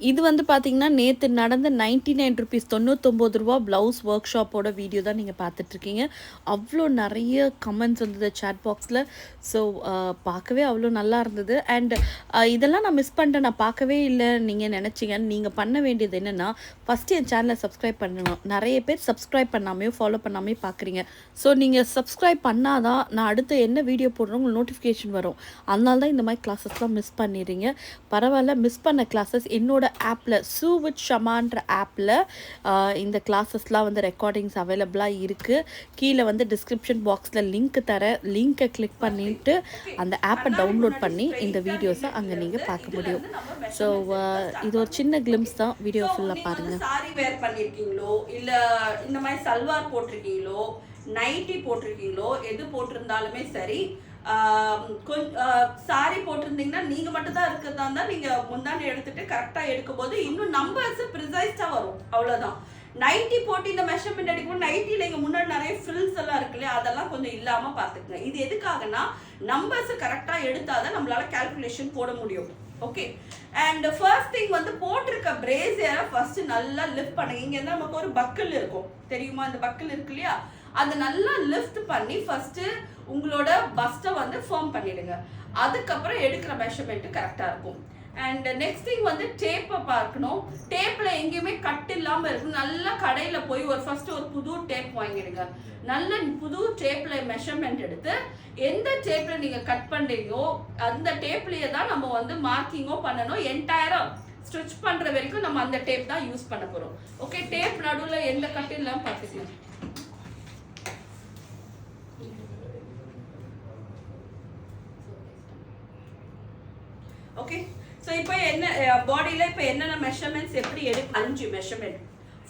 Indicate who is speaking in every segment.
Speaker 1: இது வந்து பார்த்தீங்கன்னா, நேத்து நடந்த ₹99 ரூ. 99 ப்ளவுஸ் ஒர்க் ஷாப்போட வீடியோ தான் நீங்க பார்த்துட்ருக்கீங்க. அவ்ளோ நெறைய கமெண்ட்ஸ் வந்தது சாட் பாக்ஸ்ல. ஸோ பார்க்கவே அவ்ளோ நல்லா இருந்தது. அண்ட் இதெல்லாம் நான் மிஸ் பண்ணிட்டேன், நான் பார்க்கவே இல்ல நீங்க நெனச்சீங்கன்னு. நீங்க பண்ண வேண்டியது என்னன்னா, ஃபர்ஸ்ட்டு என் சேனல சப்ஸ்கிரைப் பண்ணணும். நெறைய பேர் சப்ஸ்கிரைப் பண்ணாமயோ, ஃபாலோ பண்ணாமயோ பார்க்குறீங்க. ஸோ நீங்க சப்ஸ்கிரைப் பண்ணா தான் நான் அடுத்து என்ன வீடியோ போடுறோம் உங்களுக்கு நோட்டிஃபிகேஷன் வரும். அதனால தான் இந்த மாரி கிளாஸஸ்லாம் மிஸ் பண்ணிடுறீங்க. பரவால்ல, மிஸ் பண்ண கிளாஸஸ் என்னோட ஆப்பில் சூ வித் ஷமான்ற ஆப்பில் இந்த கிளாஸஸ்லாம் வந்து ரெக்கார்டிங்ஸ் அவைலபிளாக இருக்குது. கீழே வந்து டிஸ்கிரிப்ஷன் பாக்ஸில் லிங்க் தரேன். லிங்க்கை கிளிக் பண்ணிவிட்டு அந்த ஆப்பை டவுன்லோட் பண்ணி இந்த வீடியோஸை அங்கே நீங்கள் பார்க்க முடியும். ஸோ இது ஒரு சின்ன கிளிம்ஸ் தான், வீடியோ ஃபுல்லாக பாருங்கள்.
Speaker 2: சாரி வேர் பண்ணியிருக்கீங்களோ இல்லை இந்த மாதிரி சல்வார் போட்டிருக்கீங்களோ, நைட்டி போட்டிருக்கீங்களோ, எது போட்டிருந்தாலுமே சரி, சாரி போட்டிருந்தீங்கன்னா நீங்க மட்டும் தான் இருக்கிறதா இருந்தா நீங்க முந்தானி எடுத்துட்டு கரெக்டா எடுக்கும்போது இன்னும் நம்பர்ஸ் ப்ரிசைஸா வரும். அவ்வளவுதான். நைட்டி போட்டு இந்த மெஷர்மெண்ட் எடுக்கும்போது நைட்டில இங்க முன்னாடி நிறைய ஃபில்ஸ் எல்லாம் இருக்கு இல்லையா, அதெல்லாம் கொஞ்சம் இல்லாம பாத்துக்கங்க. இது எதுக்காகனா நம்பர்ஸ் கரெக்டா எடுத்தாதான் நம்மளால கால்குலேஷன் போட முடியும். ஓகே. அண்ட் ஃபர்ஸ்ட் திங் வந்து போட்டிருக்க பிரேசியரை ஃபர்ஸ்ட் நல்லா லிஃப்ட் பண்ணுங்க. இங்க இருந்தா நமக்கு ஒரு பக்கிள் இருக்கும், தெரியுமா? இந்த பக்கிள் இருக்கு இல்லையா, அதை நல்லா லிஃப்ட் பண்ணி ஃபர்ஸ்ட் உங்களோட பஸ்ட்டை வந்து ஃபார்ம் பண்ணிடுங்க. அதுக்கப்புறம் எடுக்கிற மெஷர்மெண்ட் கரெக்டா இருக்கும். அண்ட் நெக்ஸ்ட் திங் வந்து டேப்பை பார்க்கணும். டேப்ல எங்கேயுமே கட் இல்லாம இருக்கும். நல்லா கடையில போய் ஃபர்ஸ்ட் ஒரு புது டேப் வாங்கிடுங்க. நல்ல புது டேப்ல மெஷர்மெண்ட் எடுத்து எந்த டேப்ல நீங்க கட் பண்றீங்களோ அந்த டேப்லயே தான் நம்ம வந்து மார்க்கிங்கோ பண்ணணும். என்டையரா ஸ்டிச் பண்ற வரைக்கும் நம்ம அந்த டேப் தான் யூஸ் பண்ண போறோம். ஓகே. டேப் நடுவுல எந்த கட் இல்லாம பார்த்துக்கலாம். ஓகே. ஸோ இப்போ என்ன பாடியில் இப்போ என்னென்ன மெஷர்மெண்ட்ஸ் எப்படி எடுக்க? 5 மெஷர்மெண்ட்.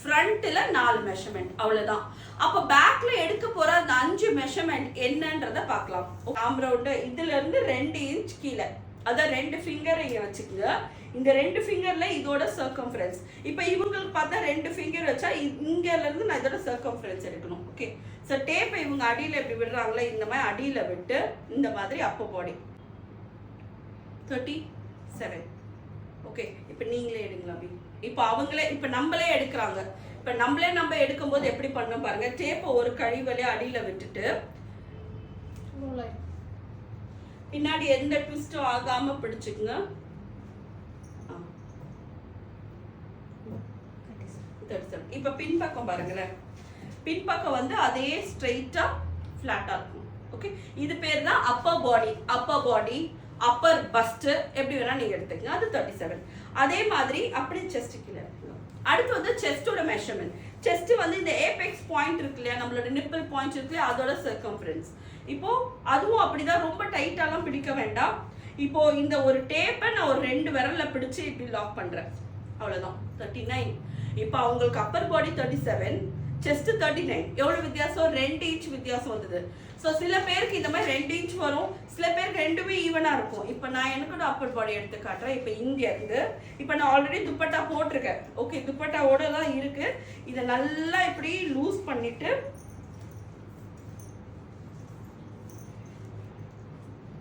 Speaker 2: ஃப்ரண்ட்டில் 4 மெஷர்மெண்ட், அவ்வளோதான். அப்போ பேக்கில் எடுக்க போகிற அந்த 5 மெஷர்மெண்ட் என்னன்றதை பார்க்கலாம். ஆம் ரவுண்டு இதுலேருந்து 2 இன்ச் கீழே, அதான் 2 ஃபிங்கரை இங்கே வச்சுக்கோங்க. இந்த 2 ஃபிங்கரில் இதோட சர்க்கம்ஃபரன்ஸ். இப்போ இவங்களுக்கு பார்த்தா 2 ஃபிங்கர் வச்சா இங்கேருந்து நான் இதோட சர்க்கம்ஃபரன்ஸ் எடுக்கணும். ஓகே. ஸோ டேப்பை இவங்க அடியில் எப்படி விடுறாங்களே இந்த மாதிரி அடியில் விட்டு இந்த மாதிரி அப்போ பாடி 37. ஓகே. இப்போ நீங்களே எடுங்களா? இப்போ அவங்களே இப்போ நம்மளே எடுக்கிறாங்க. இப்போ நம்ம எடுக்கும்போது எப்படி பண்ண பாருங்க. டேப்பை ஒரு கழிவலே அடியில் விட்டுட்டு பின்னாடி எந்த ட்விஸ்டும் ஆகாம பிடிச்சுக்குங்க. இப்போ பின்பக்கம் பாருங்களேன். பின்பக்கம் வந்து அதே ஸ்ட்ரெயிட்டா ஃபிளாட்டா இருக்கும். ஓகே. இது பேர் தான் அப்பர் பாடி, அப்பர் பஸ்ட், எப்படி வேணா நீங்க எடுத்துக்கங்க. அது 37. அதே மாதிரி அப்படி செஸ்ட் கீழே. அடுத்து வந்து செஸ்டோட மெஷர்மெண்ட். செஸ்ட் வந்து இந்த ஏபெக்ஸ் பாயிண்ட் இருக்கு இல்லையா, நம்மளோட நிப்பிள் பாயிண்ட் இருக்கு இல்லையா, அதோட சர்க்கம்ஃபரன்ஸ். இப்போ அதுவும் அப்படிதான், ரொம்ப டைட்டாலாம் பிடிக்க வேண்டாம். இப்போ இந்த ஒரு டேப்பை நான் ஒரு 2 விரல்ல பிடிச்சு இப்படி லாக் பண்றேன், அவ்வளவுதான். 39. இப்போ அவங்களுக்கு அப்பர் பாடி 37, செஸ்ட் 39. எவ்வளவு வித்தியாசம்? 2 இன்ச் வித்தியாசம் வந்தது. ஸோ சில பேருக்கு இந்த மாதிரி 2 இன்ச் வரும், சில பேருக்கு ரெண்டுமே ஈவனா இருக்கும். இப்போ நான் எனக்கு அப்பர் பாடி எடுத்து காட்டுறேன். இப்போ இங்க இருந்து இப்போ நான் ஆல்ரெடி துப்பட்டா போட்டிருக்கேன். ஓகே. துப்பட்டாவோட தான் இருக்கு. இதை நல்லா இப்படி லூஸ் பண்ணிட்டு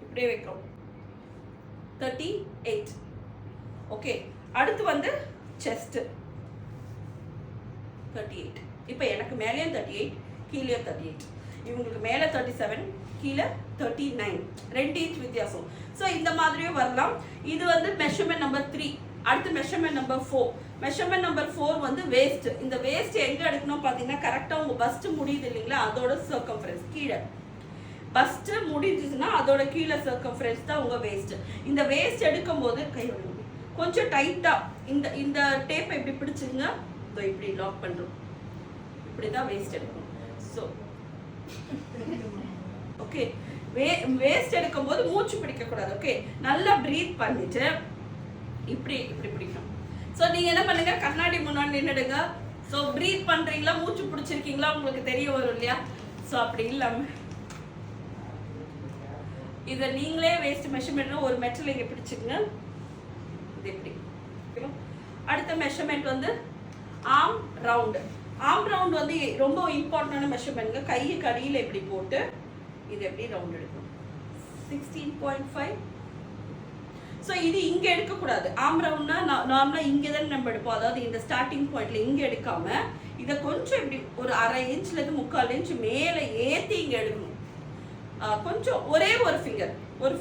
Speaker 2: இப்படியே வைக்கிறோம். 38. ஓகே. அடுத்து வந்து செஸ்ட் 38. இப்போ எனக்கு மேலேயும் 38, கீழே 38. இவங்களுக்கு மேலே 37, கீழே 39. 2 இன்ச் வித்தியாசம். ஸோ இந்த மாதிரியும் வரலாம். இது வந்து மெஷர்மெண்ட் நம்பர் 3. அடுத்து மெஷர்மெண்ட் நம்பர் 4. மெஷர்மெண்ட் நம்பர் 4 வந்து வேஸ்ட். இந்த வேஸ்ட் எங்க எடுக்கணும் பார்த்தீங்கன்னா, கரெக்டாக உங்க பஸ்ட் முடியுது இல்லைங்களா, அதோட சர்க்கம்ஃபரன்ஸ் கீழே. பஸ்ட் முடிஞ்சுச்சுன்னா அதோட கீழே சர்க்கம்ஃபரன்ஸ் தான் உங்க வேஸ்ட். இந்த வேஸ்ட் எடுக்கும் போது கொஞ்சம் டைட்டா இந்த டேப்பை இப்படி பிடிச்சுங்க. இப்படி லாக் பண்றோம். இப்படிதான் வேஸ்ட் எடுக்கணும். So okay. வேஸ்ட் எடுக்கும் போது மூச்சு பிடிக்க கூடாது. ஓகே. நல்லா பிரீத் பண்ணிட்டு இப்படி பிடிக்கணும். ஸோ நீங்க என்ன பண்ணுங்க, கண்ணாடி முன்னாடி நின்றுடுங்க. ஸோ பிரீத் பண்றீங்களா, மூச்சு பிடிச்சிருக்கீங்களா உங்களுக்கு தெரிய வரும் இல்லையா. ஸோ அப்படி இல்லாம இதை நீங்களே வேஸ்ட் மெஷர்மெண்ட் ஒரு மெட்டல் இங்கே பிடிச்சிக்கங்க. இது எப்படி. அடுத்த மெஷர்மெண்ட் வந்து ஆர்ம் ரவுண்டு. ஆர்ம் ரவுண்ட் வந்து ரொம்ப இம்பார்ட்டன்டான மெஷர்மெண்ட்ங்க. கைக்கு அடியில் எப்படி போட்டு இது எப்படி ரவுண்ட் எடுக்கணும். 16.5. ஸோ இது இங்க எடுக்க கூடாது. ஆம் ரவுண்ட்னா நார்மலா இங்க தான் நம்ம எடுப்போம். அதாவது இந்த ஸ்டார்டிங் பாயிண்ட்ல இங்க எடுக்காம இதை கொஞ்சம் இப்படி ஒரு 1/2 இன்ச்ல இருந்து 3/4 இன்ச் மேல ஏத்தி இங்க எடுக்கணும். கொஞ்சம் ஒரே ஒரு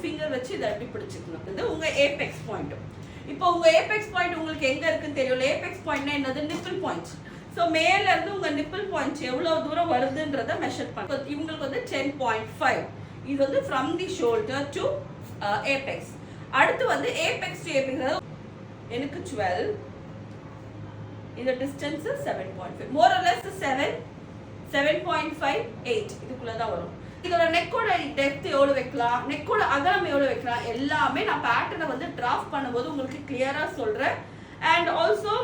Speaker 2: ஃபிங்கர் வச்சு இதை அப்படி பிடிச்சிக்கணும். இது உங்க ஏபெக்ஸ் பாயிண்ட். இப்போ உங்க ஏபெக்ஸ் பாயிண்ட் உங்களுக்கு எங்க இருக்குன்னு தெரியல. ஏபெக்ஸ் பாயிண்ட்னா என்னது? Nibble points. ஸோ மேல இருந்து உங்க நிப்பிள் பாயிண்ட்ஸ் எவ்வளவு தூரம் வருதுன்றத மெஷர் பண்ண. இவங்களுக்கு வந்து 10.5. இது வந்து from the shoulder to Apex. அடுத்து வந்து ஏபெக்ஸ் டு ஏபெக்ஸ் எனக்கு 12. இந்த டிஸ்டன்ஸ் 7.5. மோர் ஆர் லெஸ் 7, 7.5, 8 இதுக்குள்ள தான் வரும். இதோட நெக்கோட டெப்த் எவ்வளவு வைக்கலாம், நெக்கோட அகலம் எவ்வளவு வைக்கலாம், எல்லாமே நான் பேட்டர்னை வந்து டிராஃப்ட் பண்ணும்போது உங்களுக்கு கிளியரா சொல்றேன். அண்ட் ஆல்சோ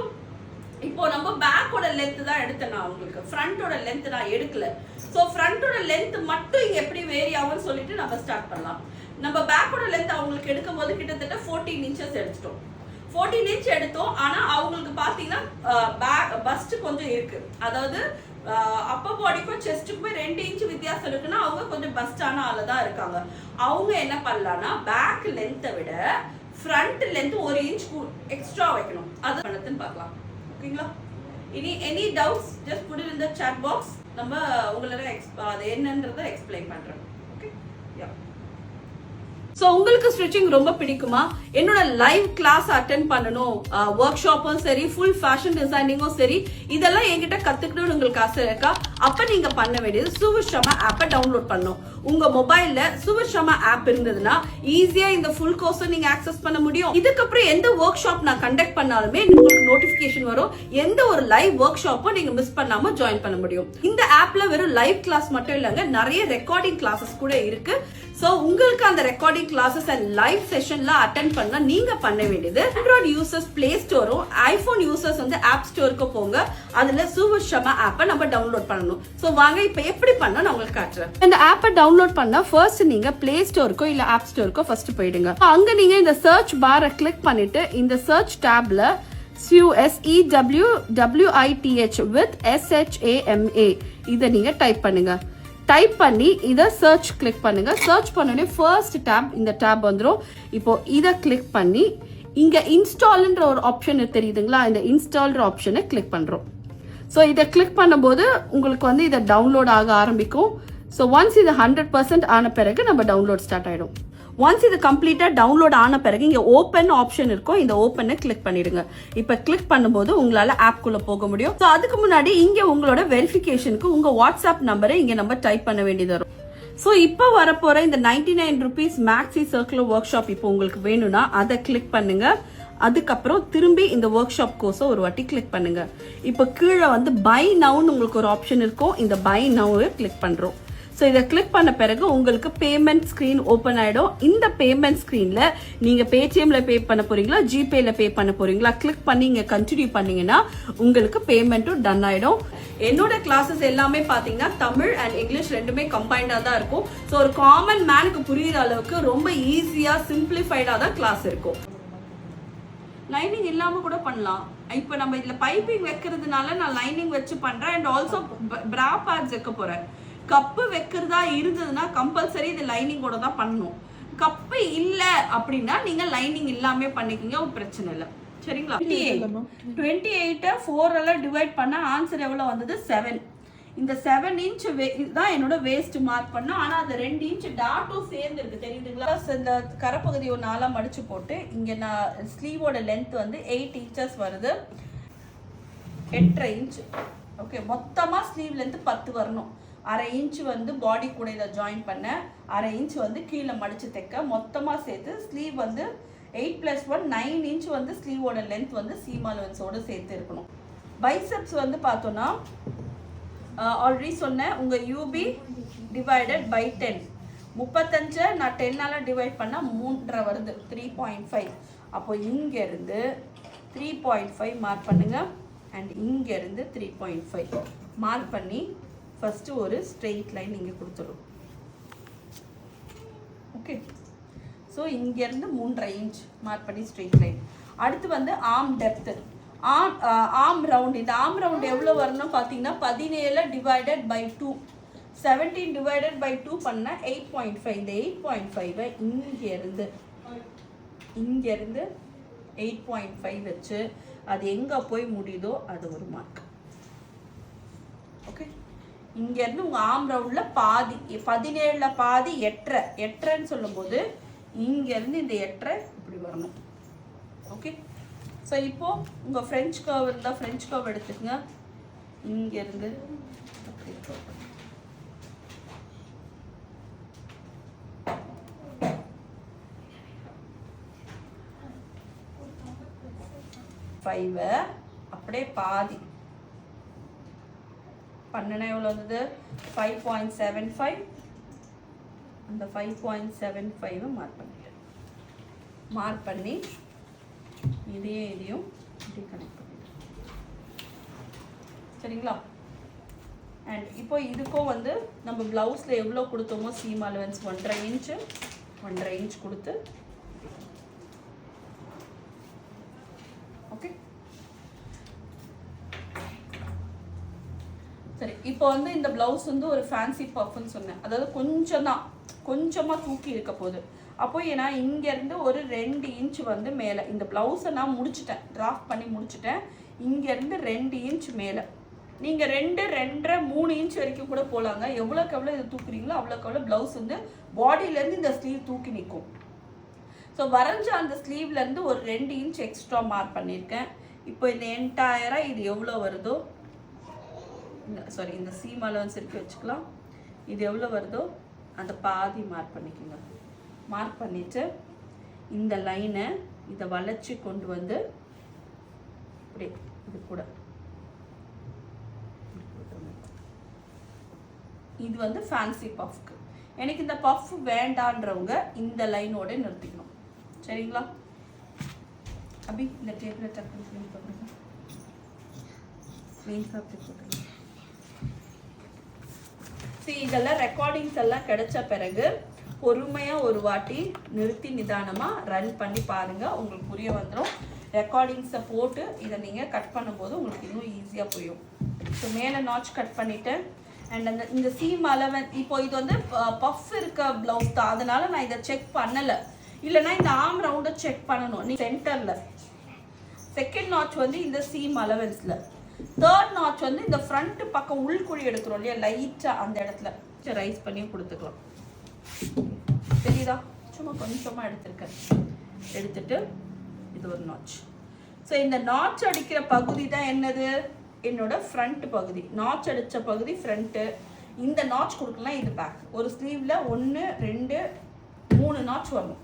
Speaker 2: இப்போ நம்ம பேக்கோட லென்த் தான் எடுத்தேன் நான் உங்களுக்கு. ஃப்ரண்டோட லென்த் நான் எடுக்கல. ஸோ ஃப்ரண்டோட லென்த் மட்டும் இங்க எப்படி வேரி ஆகும்னு சொல்லிட்டு நம்ம ஸ்டார்ட் பண்ணலாம். நம்ம பேக்கோட லென்த் அவங்களுக்கு எடுக்கும் போது கிட்டத்தட்ட 14 இன்ச்சஸ் எடுத்துட்டோம். 14 இன்ச் எடுத்தோம். ஆனா அவங்களுக்கு பாத்தீங்கன்னா பஸ்ட் கொஞ்சம் இருக்கு. அதாவது அப்பர் பாடிக்கும் செஸ்ட்டுக்குமே 2 இன்ச் வித்தியாசம் இருக்குன்னா அவங்க கொஞ்சம் பஸ்டான ஆளு தான் இருக்காங்க. அவங்க என்ன பண்ணலாம்னா பேக் லென்த்தை விட ஃப்ரண்ட் லென்த் 1 இன்ச் எக்ஸ்ட்ரா வைக்கணும். அது பண்ணதுன்னு பார்க்கலாம். ஓகேங்களா? இனி any doubts just put in the chat box. நம்ம உங்களுக்கு அது என்னன்றதை எக்ஸ்பிளைன் பண்றேன். ஓகே? யா. ஸோ உங்களுக்கு ஸ்டிச்சிங் ரொம்ப பிடிக்குமா? என்னோட லைவ் கிளாஸ் அட்டென்ட் பண்ணணும், ஒர்க் ஷாப்பும் சரி, ஃபுல் ஃபேஷன் டிசைனிங்கும் சரி, இதெல்லாம் என்கிட்ட கத்துக்கணும்னு உங்களுக்கு ஆசை இருக்கா? அப்ப நீங்க பண்ண வேண்டியது சுவிஷமா ஆப்பை டவுன்லோட் பண்ணணும். உங்க மொபைல்ல சுவிஷமா ஆப் இருந்ததுன்னா ஈஸியா இந்த ஃபுல் கோர்ஸை நீங்க ஆக்சஸ் பண்ண முடியும். இதுக்கப்புறம் எந்த ஒர்க் ஷாப் நான் கண்டக்ட் பண்ணாலுமே உங்களுக்கு நோட்டிபிகேஷன் வரும். எந்த ஒரு லைவ் ஒர்க் ஷாப்பும் நீங்க மிஸ் பண்ணாம ஜாயின் பண்ண முடியும். இந்த ஆப்ல வெறும் லைவ் கிளாஸ் மட்டும் இல்லங்க, நிறைய ரெக்கார்டிங் கிளாஸஸ் கூட இருக்கு. சோ உங்களுக்கு அந்த ரெக்கார்டிங் கிளாஸஸ் அண்ட் லைவ் செஷன்ல அட்டென்ட் பண்ணா நீங்க பண்ண வேண்டியது ஆண்ட்ராய்டு யூசர்ஸ் பிளே ஸ்டோரும் ஐபோன் யூசர்ஸ் வந்து ஆப் ஸ்டோருக்கு போங்க. அதுல சுவிஷமா ஆப்பை நம்ம டவுன்லோட் பண்ணணும். சோ வாங்க இப்ப எப்படி பண்ண நான் உங்களுக்கு காட்டுறேன். இந்த ஆப்பை டவுன்லோட் பண்ணா ஃபர்ஸ்ட் நீங்க பிளே ஸ்டோருக்கோ இல்ல ஆப் ஸ்டோருக்கோ ஃபர்ஸ்ட் போயிடுங்க. அங்க நீங்க இந்த சர்ச் பாரை கிளிக் பண்ணிட்டு இந்த சர்ச் டேப்ல SEWWITH with SHAMA இதை நீங்க டைப் பண்ணுங்க. டைப் பண்ணி இதை சர்ச் கிளிக் பண்ணுங்க. சர்ச் பண்ணோடனே ஃபர்ஸ்ட் டேப் இந்த டேப் வந்துடும். இப்போ இதை கிளிக் பண்ணி இங்க இன்ஸ்டால்ன்ற ஒரு ஆப்ஷன் தெரியுதுங்களா? இந்த இன்ஸ்டால்ன்ற ஆப்ஷனை கிளிக் பண்றோம். ஸோ இதை கிளிக் பண்ணும்போது உங்களுக்கு வந்து இதை டவுன்லோட் ஆக ஆரம்பிக்கும். ஸோ ஒன்ஸ் இது 100% ஆன பிறகு நம்ம டவுன்லோட் ஸ்டார்ட் ஆயிடும். ஒன்ஸ் இது கம்ப்ளீட்டா டவுன்லோட் ஆன பிறகு இங்க ஓப்பன் ஆப்ஷன் இருக்கும். இந்த ஓப்பனை கிளிக் பண்ணிடுங்க. இப்ப கிளிக் பண்ணும்போது உங்களால ஆப் குள்ள போக முடியும். சோ அதுக்கு முன்னாடி இங்க உங்களோட வெரிஃபிகேஷனுக்கு உங்க வாட்ஸ்அப் நம்பரை இங்க நம்ம டைப் பண்ண வேண்டியது வரும். சோ இப்ப வரப்போற இந்த 99 rupees maxi circular work shop இப்போ உங்களுக்கு வேணும்னா அதை கிளிக் பண்ணுங்க. அதுக்கப்புறம் திரும்பி இந்த ஒர்க் ஷாப் கோர்ஸை ஒரு வாட்டி கிளிக் பண்ணுங்க. இப்ப கீழே வந்து பை நவுன்னு உங்களுக்கு ஒரு ஆப்ஷன் இருக்கும். இந்த பை நவ் கிளிக் பண்றோம். ஸோ இதை கிளிக் பண்ண பிறகு உங்களுக்கு பேமெண்ட் ஸ்க்ரீன் ஓப்பன் ஆயிடும். இந்த பேமெண்ட் ஸ்க்ரீன்ல நீங்க பேடிஎம்ல பே பண்ண போறீங்களா, ஜிபேல பே பண்ண போறீங்களா, கிளிக் பண்ணி இங்க கண்டினியூ பண்ணீங்கன்னா உங்களுக்கு பேமெண்ட்டும் டன் ஆயிடும். என்னோட கிளாஸஸ் எல்லாமே பாத்தீங்கன்னா தமிழ் அண்ட் இங்கிலீஷ் ரெண்டுமே கம்பைண்டா தான் இருக்கும். ஸோ ஒரு காமன் மேனுக்கு புரியுற அளவுக்கு ரொம்ப ஈஸியா சிம்பிளிஃபைடா தான் கிளாஸ் இருக்கும். லைனிங் இல்லாம கூட பண்ணலாம். இப்ப நம்ம இதுல பைப்பிங் வைக்கிறதுனால நான் லைனிங் வச்சு பண்றேன். அண்ட் ஆல்சோ பிரா பேட்ஸ் வைக்க போறேன். கப்பு வைக்கிறதா இருந்ததுன்னா கம்பல்சரி இது லைனிங்கோட தான் பண்ணணும். கப்பு இல்ல அப்படின்னா நீங்க லைனிங் இல்லாம பண்ணிக்கீங்க, ஒரு பிரச்சனை இல்லை. சரிங்களா? 28 4 டிவைட் பண்ண ஆன்சர் எவ்வளவு வந்தது? 7. இந்த 7 இன்ச் தான் என்னோட வேஸ்ட் மார்க் பண்ண. ஆனா அது 2 இன்ச் டாட்டும் சேர்ந்து இருக்கு தெரியுதுங்களா? இந்த கரப்பகுதி ஒரு 4 மடிச்சு போட்டு இங்க நான் ஸ்லீவோட லென்த் வந்து 8 இன்ச்சஸ் வருது. 8.5 இன்ச். ஓகே, மொத்தமா ஸ்லீவ் லென்த் 10 வரணும். 1/2 இன்ச் வந்து பாடி கூட இதை ஜாயின் பண்ண, 1/2 இன்ச் வந்து கீழே மடிச்சு தைக்க, மொத்தமா சேர்த்து ஸ்லீவ் வந்து 8 + 1 9 இன்ச் வந்து ஸ்லீவோட லென்த் வந்து சீம் அலவன்ஸோட சேர்த்து இருக்கணும். பைசெப்ஸ் வந்து பார்த்தோம்னா ஆல்ரெடி சொன்னேன், உங்க யூபி டிவைடட் பை 10. 35 நான் 10ஆல டிவைட் பண்ணா 3.5 வருது, 3.5. அப்போ இங்க இருந்து 3.5 மார்க் பண்ணுங்க. அண்ட் இங்க இருந்து 3.5 மார்க் பண்ணி ஃபர்ஸ்ட் ஒரு ஸ்ட்ரெயிட் லைன் இங்கே கொடுத்துடும். ஓகே, ஸோ இங்கேருந்து 3.5 இன்ச் மார்க் பண்ணி ஸ்ட்ரெயிட் லைன். அடுத்து வந்து ஆர்ம் டெப்த்து, ஆர்ம் ரவுண்ட். இந்த ஆர்ம் ரவுண்ட் எவ்வளோ வரணும் பார்த்தீங்கன்னா 17 டிவைடட் பை 2, 17 டிவைடட் பை 2 பண்ணால் 8.5. இந்த 8.5 இங்கேருந்து இங்கேருந்து 8.5 வச்சு அது எங்கே போய் முடியுதோ அது ஒரு மார்க். ஓகே, இங்கேருந்து உங்கள் ஆம் ரவுண்டில் பாதி 17 பாதி 8.5 சொல்லும்போது இங்கேருந்து இந்த 8.5 இப்படி வரணும். ஓகே, ஸோ இப்போது உங்கள் ஃப்ரெஞ்ச் கர்வ் இருந்தால் ஃப்ரெஞ்ச் கர்வ் எடுத்துக்கங்க. இங்கேருந்து அப்படி கர்வ் 5 அப்படியே பாதி பண்ணனா எவ்வளோ வந்தது? 5.75. அந்த 5.75 மார்க் பண்ணி இதையும் இப்படி கனெக்ட் பண்ணிடு. சரிங்களா? அண்ட் இப்போ இதுக்கும் வந்து நம்ம ப்ளவுஸில் எவ்வளோ கொடுத்தோமோ சீம் அலவன்ஸ் 1.5 இன்ச் கொடுத்து ஓகே. சரி, இப்போ வந்து இந்த ப்ளவுஸ் வந்து ஒரு ஃபேன்சி பஃப்னு சொன்னேன். அதாவது கொஞ்சமாக தூக்கி இருக்க போகுது. அப்போ ஏன்னா இங்கேருந்து ஒரு 2 இன்ச் வந்து மேலே இந்த ப்ளவுஸை நான் முடிச்சிட்டேன், டிராஃப்ட் பண்ணி முடிச்சிட்டேன். இங்கேருந்து 2 இன்ச் மேலே நீங்கள் 2, 2.5, 3 இன்ச் வரைக்கும் கூட போகலாங்க. எவ்வளோக்கு எவ்வளோ இது தூக்குறீங்களோ அவ்வளோக்கு எவ்வளோ ப்ளவுஸ் வந்து பாடியிலேருந்து இந்த ஸ்லீவ் தூக்கி நிற்கும். ஸோ வரைஞ்ச அந்த ஸ்லீவ்லேருந்து ஒரு 2 இன்ச் எக்ஸ்ட்ரா மார்க் பண்ணியிருக்கேன். இப்போ இந்த என்டையராக இது எவ்வளோ வருதோ, இந்த சீம் அலவன்ஸ் இருக்கு வச்சுக்கலாம். இது எவ்வளோ வருதோ அந்த பாதி மார்க் பண்ணிக்கோங்க. மார்க் பண்ணிவிட்டு இந்த லைனை இதை வளைச்சி கொண்டு வந்து இப்படி இது கூட இது வந்து ஃபேன்சி பஃப்க்கு. எனக்கு இந்த பஃப் வேண்டான்றவங்க இந்த லைனோட நிறுத்திக்கணும். சரிங்களா? அபி இந்த டேபிள் டக் பண்ணி போட்டுருங்க. மெயின் ஃபேப்ரிக் போட்டுருங்க. இதெல்லாம் ரெக்கார்டிங்ஸ் எல்லாம் கிடைச்ச பிறகு பொறுமையாக ஒரு வாட்டி நிறுத்தி நிதானமாக ரன் பண்ணி பாருங்கள். உங்களுக்கு புரிய வந்துடும். ரெக்கார்டிங்ஸை போட்டு இதை நீங்கள் கட் பண்ணும்போது உங்களுக்கு இன்னும் ஈஸியாக புரியும். ஸோ மேலே நாட்ச் கட் பண்ணிவிட்டு அண்ட் இந்த சீம் அலவன் இப்போ இது வந்து பஃப் இருக்க ப்ளவுஸ் தான், அதனால நான் இதை செக் பண்ணலை. இல்லைனா இந்த ஆம் ரவுண்டை செக் பண்ணணும். நீ சென்டரில் செகண்ட் நாட்ச் வந்து இந்த சீம் அலவன்ஸில், தேர்ட் நாட்ச் வந்து இந்த ஃப்ரண்ட் பக்கம் உள்குழி எடுக்கிறோம் இல்லையா, லைட்டாக அந்த இடத்துல ரைஸ் பண்ணி கொடுத்துக்கலாம். தெரியுதா? சும்மா கொஞ்சமாக எடுத்துட்டு இது ஒரு நாட்ச். ஸோ இந்த நாட்ச் அடிக்கிற பகுதி தான் என்னது? என்னோட ஃப்ரண்ட் பகுதி. நாட்ச் அடித்த பகுதி ஃப்ரண்ட்டு. இந்த நாட்ச் கொடுக்கலாம், இது பேக். ஒரு ஸ்லீவில் 1, 2, 3 நாட்ச் வரணும்.